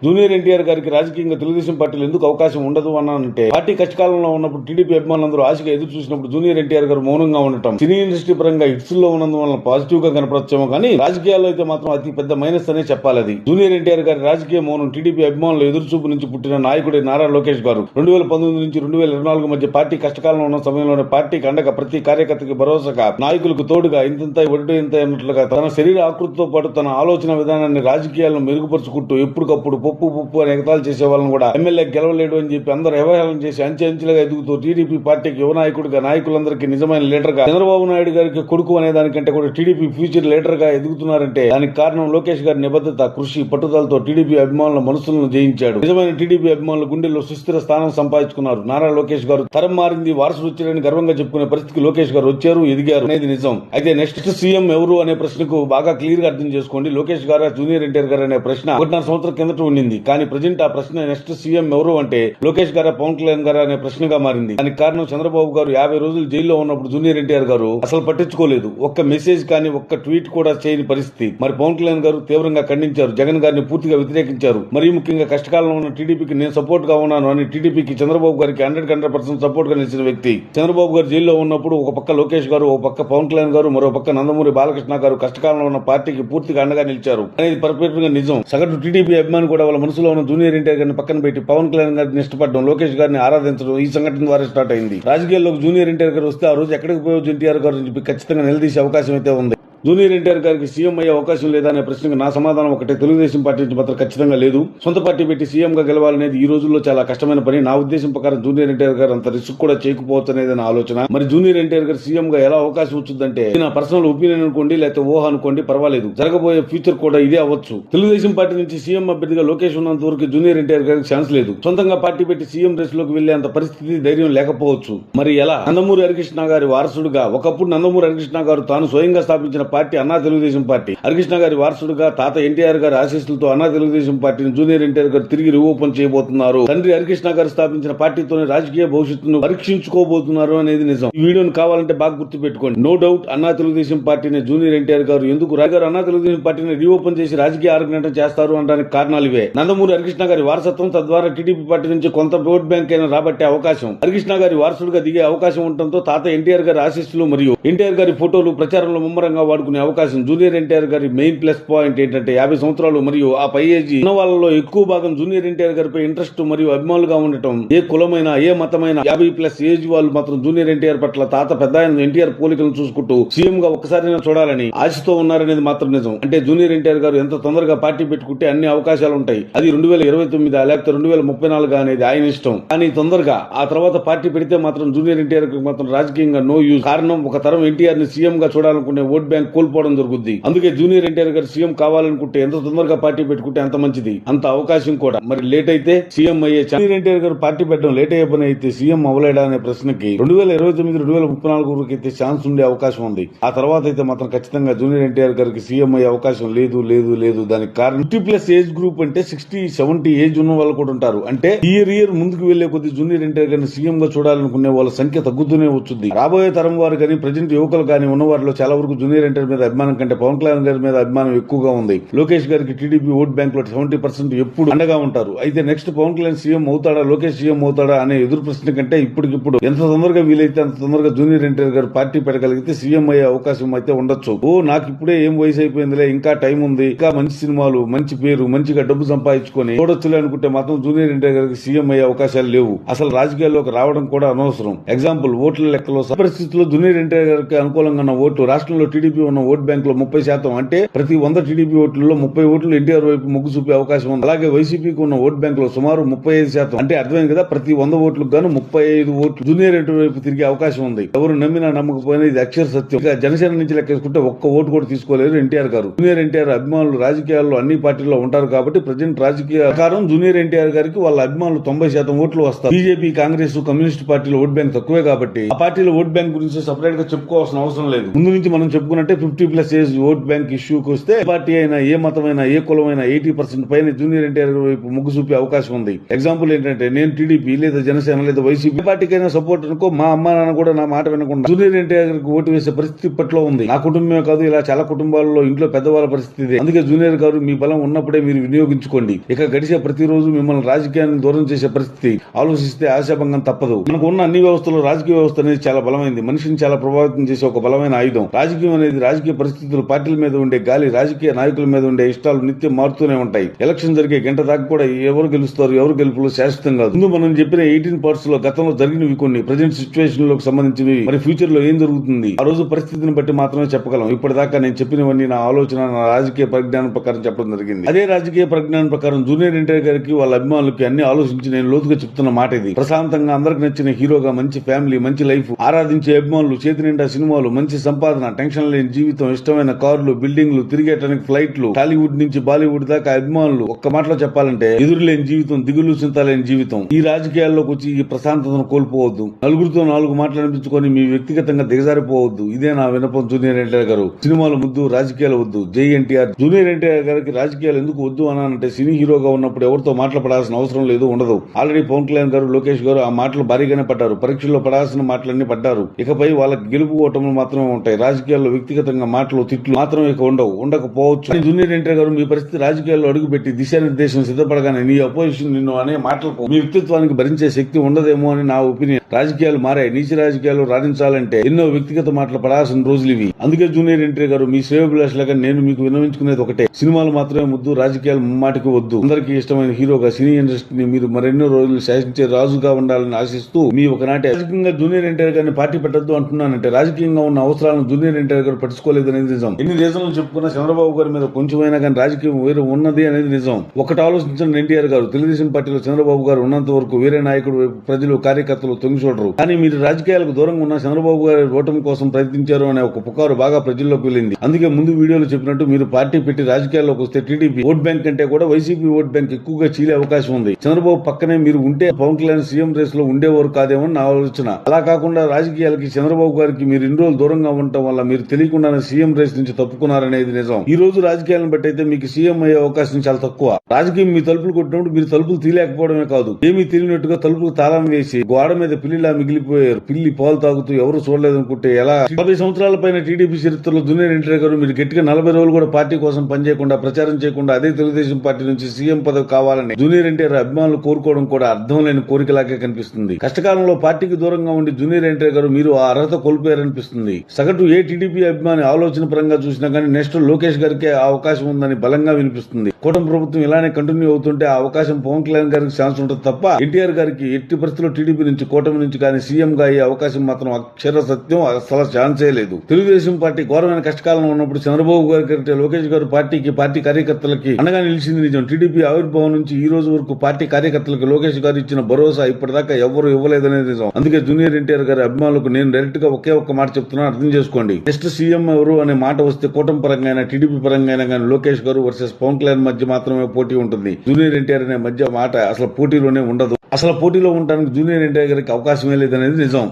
Junior NTR గారికి రాజకీయంగా తెలుగుదేశం పార్టీలు ఎందుకు అవకాశం ఉండదు అన్నానంటే, పార్టీ కష్టకాలంలో ఉన్నప్పుడు టీడీపీ అభిమానులందరూ ఆశగా ఎదురు చూసినప్పుడు జూనియర్ ఎన్టీఆర్ గారు మౌనంగా ఉండటం సినీ ఇండస్ట్రీ పరంగా హిట్స్ లో ఉన్నందువల్ల పాజిటివ్ గా కనపడచ్చేమో కానీ రాజకీయాల్లో అయితే మాత్రం అతి పెద్ద మైనస్ అనే చెప్పాలి. అది జూనియర్ ఎన్టీఆర్ గారి రాజకీయ మౌనం టీడీపీ అభిమానుల ఎదురుచూపు నుంచి పుట్టిన నాయకుడి నారా లోకేష్ గారు 2019 నుంచి 2024 మధ్య పార్టీ కష్టకాలంలో ఉన్న సమయంలోనే పార్టీకి అండగా ప్రతి కార్యకర్తకి భరోసాగా నాయకులకు తోడుగా ఇంత ఒడ్డు ఇంత అన్నట్లుగా తన శరీర ఆకృతితో పాటు తన ఆలోచన విధానాన్ని రాజకీయాలను మెరుగుపరుచుకుంటూ ఎప్పటికప్పుడు పప్పు అని ఎగతాలు చేసే వాళ్ళని కూడా ఎమ్మెల్యే గెలవలేడు అని చెప్పి అందరూ అవహేళన చేసి అంచెలుగా ఎదుగుతూ టీడీపీ పార్టీకి యువ నాయకుడిగా నాయకులందరికీ నిజమైన లీడర్ గా చంద్రబాబు నాయుడు గారికి కొడుకు అనే దానికంటే కూడా టీడీపీ ఫ్యూచర్ లీడర్ గా ఎదుగుతున్నారంటే దానికి కారణం లోకేష్ గారి నిబద్ధత, కృషి, పట్టుదలతో టీడీపీ అభిమానుల మనసులను జయించాడు. నిజమైన టీడీపీ అభిమానుల గుండెల్లో సుస్థిర స్థానం సంపాదించుకున్నారు. నారా లోకేష్ గారు తరం మారింది, వారసుడు వచ్చారని గర్వంగా చెప్పుకునే పరిస్థితికి లోకేష్ గారు వచ్చారు, ఎదిగారు అనేది నిజం. అయితే నెక్స్ట్ సీఎం ఎవరు అనే ప్రశ్నకు బాగా క్లియర్ గా అర్థం చేసుకోండి. లోకేష్ గారా జూనియర్ ఎన్టీఆర్ గారు అనే ప్రశ్న 1.5 సంవత్సరం కిందట ఉండింది. కానీ ప్రజెంట్ ఆ ప్రశ్న నెక్స్ట్ సీఎం ఎవరు అంటే లోకేష్ గారా పవన్ కళ్యాణ్ గారా అనే ప్రశ్నగా మారింది. దానికి కారణం చంద్రబాబు గారు 50 రోజులు జైల్లో ఉన్నప్పుడు జూనియర్ ఎన్టీఆర్ గారు అసలు పట్టించుకోలేదు. ఒక్క మెసేజ్ కానీ ఒక్క ట్వీట్ కూడా చేయని పరిస్థితి. మరి పవన్ కళ్యాణ్ గారు తీవ్రంగా ఖండించారు, జగన్ గారిని పూర్తిగా వ్యతిరేకించారు. మరీ ముఖ్యంగా కష్టకాలంలో ఉన్న టీడీపీకి నేను సపోర్ట్ గా ఉన్నాను అని టీడీపీకి చంద్రబాబు గారికి 100% సపోర్ట్ గా నిలిచిన వ్యక్తి. చంద్రబాబు గారు జైల్లో ఉన్నప్పుడు ఒక పక్క లోకేష్ గారు, ఒక పక్క పవన్ కళ్యాణ్ గారు, మరో పక్క నందమూరి బాలకృష్ణ గారు కష్టకాలంలో ఉన్న పార్టీకి పూర్తిగా అండగా నిలిచారు అనేది పర్ఫెక్ట్ గా నిజం. సగటు టీడీపీ అభిమాని కూడా వాళ్ళ మనసులో ఉన్న జూనియర్ ఎన్టీఆర్ గారిని పక్కన పెట్టి పవన్ కళ్యాణ్ గారిని ఇష్టపడడం, లోకేష్ గారిని ఆరాధించడం ఈ సంఘటన ద్వారా స్టార్ట్ అయింది. రాజకీయాల్లోకి జూనియర్ ఎన్టీఆర్ గారు వస్తే ఆ రోజు ఎక్కడికి పోవచ్చు ఎన్టీఆర్ గారు అని చెప్పి ఖచ్చితంగా నిలదీసే అవకాశం అయితే ఉంది. జూనియర్ ఎన్టీఆర్ గారికి సీఎం అయ్యే అవకాశం లేదా అనే ప్రశ్నకు నా సమాధానం ఒకటే, తెలుగుదేశం పార్టీ నుంచి మాత్రం ఖచ్చితంగా లేదు. సొంత పార్టీ పెట్టి సీఎం గా గెలవాలనేది ఈ రోజుల్లో చాలా కష్టమైన పని. నా ఉద్దేశం ప్రకారం జూనియర్ ఎన్టీఆర్ గారు అంత రిస్క్ కూడా చేయకపోవచ్చు అనేది నా ఆలోచన. మరి జూనియర్ ఎన్టీఆర్ గారు సీఎం గా ఎలా అవకాశం వచ్చిందంటే, నా పర్సనల్ ఒపీనియన్ అనుకోండి, లేకపోతే ఊహ అనుకోండి, పర్వాలేదు. జరగబోయే ఫ్యూచర్ కూడా ఇదే అవ్వచ్చు. తెలుగుదేశం పార్టీ నుంచి సీఎం అభ్యర్థిగా లోకేష్ ఉన్నంత వరకు జూనియర్ ఎన్టీఆర్ గారికి ఛాన్స్ లేదు. సొంతంగా పార్టీ పెట్టి సీఎం రేస్ లోకి వెళ్లే అంత పరిస్థితి, ధైర్యం లేకపోవచ్చు. మరి ఎలా? నందమూరి హరికృష్ణ గారి వారసుడుగా ఒకప్పుడు నందమూరి హరికృష్ణ గారు తాను స్వయంగా స్థాపించిన పార్టీ అన్నా తెలుగుదేశం పార్టీ, హరికృష్ణ గారి వారసుడుగా తాత ఎన్టీఆర్ గారి ఆశీస్సులతో అన్నా తెలుగుదేశం పార్టీని జూనియర్ ఎన్టీఆర్ గారు తిరిగి రీఓపెన్ చేయబోతున్నారు. తండ్రి హరికృష్ణ గారు స్థాపించిన పార్టీతోనే రాజకీయ భవిష్యత్తును పరీక్షించుకోబోతున్నారు అనేది నిజం. ఈ వీడియోను కావాలంటే బాగా గుర్తు పెట్టుకోండి. నో డౌట్ అన్నా తెలుగుదేశం పార్టీని జూనియర్ ఎన్టీఆర్ గారు ఎందుకు అన్నా తెలుగుదేశం పార్టీని రీఓపెన్ చేసి రాజకీయ ఆర్గనైజేషన్ చేస్తారు అనడానికి కారణాలు ఇవే. నందమూరి హరికృష్ణ గారి వారసత్వం, తద్వారా టీడీపీ పార్టీ నుంచి కొంత ఓట్ బ్యాంక్ అయినా రాబట్టే అవకాశం, హరికృష్ణ గారి వారసుడుగా దిగే అవకాశం ఉండటంతో తాత ఎన్టీఆర్ గారి ఆశీస్సులు మరియు ఎన్టీఆర్ గారి ఫోటోలు ప్రచారంలో ముమ్మరంగా వాడుకునే అవకాశం. జూనియర్ ఎన్టీఆర్ గారి మెయిన్ ప్లస్ పాయింట్ ఏంటంటే 50 సంవత్సరాలు మరియు ఆ పై ఏజ్ ఉన్న వాళ్ళలో ఎక్కువ భాగం జూనియర్ ఎన్టీఆర్ గారిపై ఇంట్రెస్ట్ మరియు అభిమానులుగా ఉండటం. ఏ కులమైన ఏ మతమైన 50+ ఏజ్ వాళ్ళు మాత్రం జూనియర్ ఎన్టీఆర్ పట్ల తాత పెద్ద ఎన్టీఆర్ పోలికలను చూసుకుంటూ సీఎం గా ఒక్కసారైనా చూడాలని ఆశతో ఉన్నారనేది మాత్రం నిజం. అంటే జూనియర్ ఎన్టీఆర్ గారు ఎంత తొందరగా పార్టీ పెట్టుకుంటే అన్ని అవకాశాలు ఉంటాయి. అది 2029 లేకపోతే 2034 అనేది ఆయన ఇష్టం. కానీ తొందరగా ఆ తర్వాత పార్టీ పెడితే మాత్రం జూనియర్ ఎన్టీఆర్ మాత్రం రాజకీయంగా నో యూజ్. కారణం, ఒక తరం ఎన్టీఆర్ ని సీఎం గా చూడాలనుకునే ఓట్ బ్యాంక్ కోల్పోవడం జరుగుద్ది. అందుకే జూనియర్ ఎన్టీఆర్ గారు సీఎం కావాలనుకుంటే ఎంత తొందరగా పార్టీ పెట్టుకుంటే అంత మంచిది, అంత అవకాశం కూడా. మరి లేట్ అయితే సీఎం అయ్యే జూనియర్ ఎన్టీఆర్ గారు పార్టీ పెట్టడం లేట్ అయ్యే పని అయితే సీఎం అవ్వలేడా అనే ప్రశ్నకి 2029, 2034 వరకు అయితే ఛాన్స్ ఉండే అవకాశం ఉంది. ఆ తర్వాత అయితే మాత్రం ఖచ్చితంగా జూనియర్ ఎన్టీఆర్ గారికి సీఎం అయ్యే అవకాశం లేదు. దానికి కారణం 50+ ఏజ్ గ్రూప్ అంటే 60, 70 ఏజ్ ఉన్న వాళ్ళు కూడా ఉంటారు. అంటే ఇయర్ ముందుకు వెళ్లే కొద్ది జూనియర్ ఎన్టీఆర్ గారిని సీఎం గా చూడాలనుకునే వాళ్ళ సంఖ్య తగ్గుతూనే వచ్చింది. రాబోయే తరం వారు కానీ ప్రజెంట్ యువకులు కానీ ఉన్న వారిలో చాలా వరకు జూనియర్ ఎన్టీఆర్ మీద అభిమానం కంటే పవన్ కళ్యాణ్ గారి మీద అభిమానం ఎక్కువగా ఉంది. లోకేష్ గారికి టీడీపీ ఓట్ బ్యాంక్ లో 70% ఎప్పుడు అండగా ఉంటారు. అయితే నెక్స్ట్ పవన్ కళ్యాణ్ సీఎం అవుతాడా, లోకేష్ సీఎం అవుతాడా అనే ఎదురు ప్రశ్న కంటే ఇప్పటికిప్పుడు ఎంత తొందరగా వీలైతే అంత తొందరగా జూనియర్ ఎన్టీఆర్ గారు పార్టీ పెట్టగలిగితే సీఎం అయ్యే అవకాశం అయితే ఉండొచ్చు. నాకు ఇప్పుడే ఏం వయసు అయిపోయిందిలే, ఇంకా టైం ఉంది, ఇంకా మంచి సినిమాలు, మంచి పేరు, మంచిగా డబ్బు సంపాదించుకొని చూడొచ్చులే అనుకుంటే మాత్రం జూనియర్ ఎన్టీఆర్ గారికి సీఎం అయ్యే అవకాశాలు లేవు. అసలు రాజకీయాల్లోకి రావడం కూడా అనవసరం. ఎగ్జాంపుల్, ఓట్ల లెక్కలో పరిస్థితుల్లో జూనియర్ ఎన్టీఆర్ గారికి అనుకూలంగా ఉన్న ఓటు, రాష్ట్రంలో టీడీపీ ఉన్న ఓట్ బ్యాంక్ లో 30%, అంటే ప్రతి 100 టీడీపీ ఓట్లలో 30 ఓట్లు ఎన్టీఆర్ వైపు మొగ్గు చూపే అవకాశం ఉంది. అలాగే వైసీపీకి ఉన్న ఓట్ బ్యాంక్ లో సుమారు 35%, అంటే అర్థమైంది కదా, ప్రతి 100 ఓట్లకు గాను 35 ఓట్లు జూనియర్ ఎన్టీఆర్ వైపు తిరిగే అవకాశం ఉంది. ఎవరు నమ్మినా నమ్మకపోయినా ఇది అక్షర సత్యం. ఇక జనసేన నుంచి లెక్కేసుకుంటే ఒక్క ఓటు కూడా తీసుకోలేరు ఎన్టీఆర్ గారు. జూనియర్ ఎన్టీఆర్ అభిమానులు రాజకీయాల్లో అన్ని పార్టీల్లో ఉంటారు కాబట్టి ప్రజెంట్ రాజకీయ ప్రకారం జూనియర్ ఎన్టీఆర్ గారికి వాళ్ళ అభిమానులు 90% ఓట్లు వస్తారు. బీజేపీ, కాంగ్రెస్, కమ్యూనిస్ట్ పార్టీలో ఓట్ బ్యాంక్ తక్కువే కాబట్టి ఆ పార్టీలో ఓట్ బ్యాంక్ గురించి సెపరేట్ గా చెప్పుకోవాల్సిన అవసరం లేదు. ముందు నుంచి మనం చెప్పుకున్నట్టే అదే 50+ ఏజ్ ఓట్ బ్యాంక్ ఇష్యూకి వస్తే ఏ పార్టీ అయినా, ఏ మతమైనా, ఏ కులమైనా 80% పైన జూనియర్ ఎన్టీఆర్ వైపు మొగ్గు చూపే అవకాశం ఉంది. ఎగ్జాంపుల్ ఏంటంటే, నేను టీడీపీ లేదా జనసేన లేదా వైసీపీ పార్టీకైనా సపోర్ట్ అనుకో, మా అమ్మా నాన్న కూడా నా మాట వినకుండా జూనియర్ ఎన్టీఆర్ గారికి ఓటు వేసే పరిస్థితి ఇప్పట్లో ఉంది. నా కుటుంబమే కాదు, ఇలా చాలా కుటుంబాల్లో ఇంట్లో పెద్దవాళ్ళ పరిస్థితి. అందుకే జూనియర్ గారు, మీ బలం ఉన్నప్పుడే మీరు వినియోగించుకోండి. ఇక గడిచే ప్రతిరోజు మిమ్మల్ని రాజకీయాన్ని దూరం చేసే పరిస్థితి ఆలోచిస్తే ఆశాభంగం తప్పదు. మనకు ఉన్న అన్ని వ్యవస్థలో రాజకీయ వ్యవస్థ అనేది చాలా బలమైంది. మనిషిని చాలా ప్రభావితం చేసే ఒక బలమైన ఆయుధం. రాజకీయం అనేది రాజకీయ పరిస్థితులు, పార్టీల మీద ఉండే గాలి, రాజకీయ నాయకుల మీద ఉండే ఇష్టాలు నిత్యం మారుతూనే ఉంటాయి. ఎలక్షన్ జరిగే గంట దాకా కూడా ఎవరు గెలుస్తారు, ఎవరు గెలుపులో శాశ్వతం కాదు. ముందు మనం చెప్పిన 18 పార్ట్స్ లో గతంలో జరిగినవి కొన్ని, ప్రజెంట్ సిచ్యువేషన్ లోకి సంబంధించినవి, మరి ఫ్యూచర్ లో ఏం జరుగుతుంది ఆ రోజు పరిస్థితిని బట్టి మాత్రమే చెప్పగలం. ఇప్పటిదాకా నేను చెప్పినవన్నీ నా ఆలోచన, నా రాజకీయ పరిజ్ఞానం ప్రకారం చెప్పడం జరిగింది. అదే రాజకీయ పరిజ్ఞానం ప్రకారం జూనియర్ ఎన్టీఆర్ గారికి, వాళ్ళ అభిమానులకి అన్ని ఆలోచించి నేను లోతుగా చెప్తున్న మాట ఇది. ప్రశాంతంగా అందరికి నచ్చిన హీరోగా, మంచి ఫ్యామిలీ, మంచి లైఫ్, ఆరాధించే అభిమానులు, చేతి నిండా సినిమాలు, మంచి సంపాదన, టెన్షన్ లేని జీవితం, ఇష్టమైన కార్లు, బిల్డింగ్లు, తిరిగేటానికి ఫ్లైట్లు, టాలీవుడ్ నుంచి బాలీవుడ్ దాకా అభిమానులు. ఒక్క మాటలో చెప్పాలంటే ఎదురులేని జీవితం, దిగులు చింతలేని జీవితం. ఈ రాజకీయాల్లోకి వచ్చి ఈ ప్రశాంతతను కోల్పోవద్దు. నలుగురితో 4 మాటలు అనిపించుకొని మీ వ్యక్తిగతంగా దిగజారిపోవద్దు. ఇదే నా వినపం జూనియర్ ఎన్టీఆర్ గారు. సినిమాలు ముద్దు, రాజకీయాలు వద్దు. జై ఎన్టీఆర్. జూనియర్ ఎన్టీఆర్ గారికి రాజకీయాలు ఎందుకు వద్దు అన్నానంటే, సినీ హీరోగా ఉన్నప్పుడు ఎవరితో మాట్లాడాల్సిన అవసరం లేదు, ఉండదు. ఆల్రెడీ పవన్ కళ్యాణ్ గారు, లోకేష్ గారు ఆ మాటలు భారీగానే పడ్డారు. పరీక్షల్లో పడాల్సిన మాటలన్నీ పడ్డారు. ఇకపై వాళ్ళకి గెలుపు ఓటములు మాత్రమే ఉంటాయి. రాజకీయాల్లో వ్యక్తిగతంగా మాటలు, తిట్లు మాత్రమే ఇక ఉండకపోవచ్చు. జూనియర్ ఎన్టీఆర్ గారు, మీ పరిస్థితి రాజకీయాల్లో అడుగుపెట్టి దిశానిర్దేశం సిద్ధపడగానే నీ అపోజిషన్ నిన్ను అనే మాటలకు మీ వ్యక్తిత్వానికి భరించే శక్తి ఉండదేమో అని నా ఒపీనియన్. రాజకీయాలు మారాయి. నీచ రాజకీయాలు రాణించాలంటే ఎన్నో వ్యక్తిగత మాటలు పడాల్సిన రోజులు ఇవి. అందుకే జూనియర్ ఎన్టీఆర్ గారు, మీ శ్రేయోభిలాషులుగా నేను మీకు విన్నవించుకునేది ఒకటే, సినిమాలు మాత్రమే ముద్దు, రాజకీయాలు ముమ్మాటికి వద్దు. అందరికీ ఇష్టమైన హీరోగా సినీ ఇండస్ట్రీని మీరు మరెన్నో రోజులు శాసించే రాజుగా ఉండాలని ఆశిస్తూ, మీ ఒకనాటి రాజకీయంగా జూనియర్ ఎన్టీఆర్ గారిని పార్టీ పెట్టద్దు అంటున్నానంటే, రాజకీయంగా ఉన్న అవసరాలను జూనియర్ ఎన్టీఆర్ గారు పట్టించుకోలేదనేది నిజం. ఎన్ని రీజన్లు చెప్పుకున్నా చంద్రబాబు గారి మీద కొంచెమైనా కానీ రాజకీయం వేరే ఉన్నది అనేది నిజం. ఒకటి ఆలోచించిన ఎన్టీఆర్ గారు, తెలుగుదేశం పార్టీలో చంద్రబాబు గారు ఉన్నంత వరకు వేరే నాయకుడు వైపు ప్రజలు, కార్యకర్తలు తొంగి చూడరు. కానీ మీరు రాజకీయాలకు దూరంగా ఉన్న చంద్రబాబు గారి ఓటమి కోసం ప్రయత్నించారు అనే ఒక పుకారు బాగా ప్రజల్లోకి వెళ్ళింది. అందుకే ముందు వీడియోలో చెప్పినట్టు, మీరు పార్టీ పెట్టి రాజకీయాల్లోకి వస్తే టీడీపీ ఓట్ బ్యాంక్ కంటే కూడా వైసీపీ ఓట్ బ్యాంక్ ఎక్కువగా చీలే అవకాశం ఉంది. చంద్రబాబు పక్కనే మీరు ఉంటే పవన్ కళ్యాణ్ సీఎం రేస్ లో ఉండేవారు కాదేమో నా ఆలోచన. అలా కాకుండా రాజకీయాలకి చంద్రబాబు గారికి మీరు ఇన్ని రోజులు దూరంగా ఉండటం వల్ల మీరు తెలియకుండానే సీఎం రేస్ నుంచి తప్పుకున్నారనేది నిజం. ఈ రోజు రాజకీయాలను బట్టి అయితే మీకు సీఎం అయ్యే అవకాశం చాలా తక్కువ. రాజకీయం మీ తలుపులు కొట్టినప్పుడు మీరు తలుపులు తీయలేకపోవడమే కాదు, ఏమీ తెలియనట్టుగా తలుపులు తాళం వేసి గోడ మీద పిల్లిలా మిగిలిపోయారు. పిల్లి పాలు తాగుతూ ఎవరు చూడలేదనుకుంటే ఎలా? 40 సంవత్సరాల పైన టీడీపీ చరిత్రలో జూనియర్ ఎన్టీఆర్ గారు మీరు గట్టిగా 40 రోజులు కూడా పార్టీ కోసం పనిచేయకుండా, ప్రచారం చేయకుండా అదే తెలుగుదేశం పార్టీ నుంచి సీఎం పదవి కావాలని జూనియర్ ఎన్టీఆర్ అభిమానులు కోరుకోవడం కూడా అర్థం లేని కోరికలాగే కనిపిస్తుంది. కష్టకాలంలో పార్టీకి దూరంగా ఉండి జూనియర్ ఎన్టీఆర్ గారు మీరు ఆ అర్హత కోల్పోయారనిపిస్తుంది. సగటు ఏ టీడీపీ అభిమాని ఆలోచన పరంగా చూసినా కానీ నెక్స్ట్ లోకేష్ గారికి ఆ అవకాశం ఉందని బలంగా వినిపిస్తుంది. కూటమి ప్రభుత్వం ఇలానే కంటిన్యూ అవుతుంటే ఆ అవకాశం పవన్ కళ్యాణ్ గారికి ఛాన్స్ ఉంటుంది తప్ప ఎన్టీఆర్ గారికి ఎట్టి పరిస్థితుల్లో టీడీపీ నుంచి, కూటమి నుంచి కానీ సీఎం గా అయ్యే అవకాశం మాత్రం అక్షర సత్యం, అసలు ఛాన్సే లేదు. తెలుగుదేశం పార్టీ ఘోరమైన కష్టకాలంలో ఉన్నప్పుడు చంద్రబాబు గారి కంటే లోకేష్ గారు పార్టీకి, పార్టీ కార్యకర్తలకి అండగా నిలిచింది నిజం. టీడీపీ ఆవిర్భావం నుంచి ఈ రోజు వరకు పార్టీ కార్యకర్తలకు లోకేష్ గారు ఇచ్చిన భరోసా ఇప్పటిదాకా ఎవరు ఇవ్వలేదనేది నిజం. అందుకే జూనియర్ ఎన్టీఆర్ గారి అభిమానులకు నేను డైరెక్ట్ గా ఒకే ఒక్క మాట చెప్తున్నాను, అర్థం చేసుకోండి. నెక్స్ట్ సీఎం ఎవరు అనే మాట వస్తే కూటమి పరంగా అయినా, టీడీపీ పరంగా అయినా కానీ లోకేష్ గారు వర్సెస్ పవన్ కళ్యాణ్ మధ్య మాత్రమే పోటీ ఉంటుంది. జూనియర్ ఎన్టీఆర్ అనే మధ్య మాట అసలు పోటీలోనే ఉండదు. అసలు పోటీలో ఉండడానికి జూనియర్ ఎన్టీఆర్ గారికి అవకాశమే లేదనేది నిజం.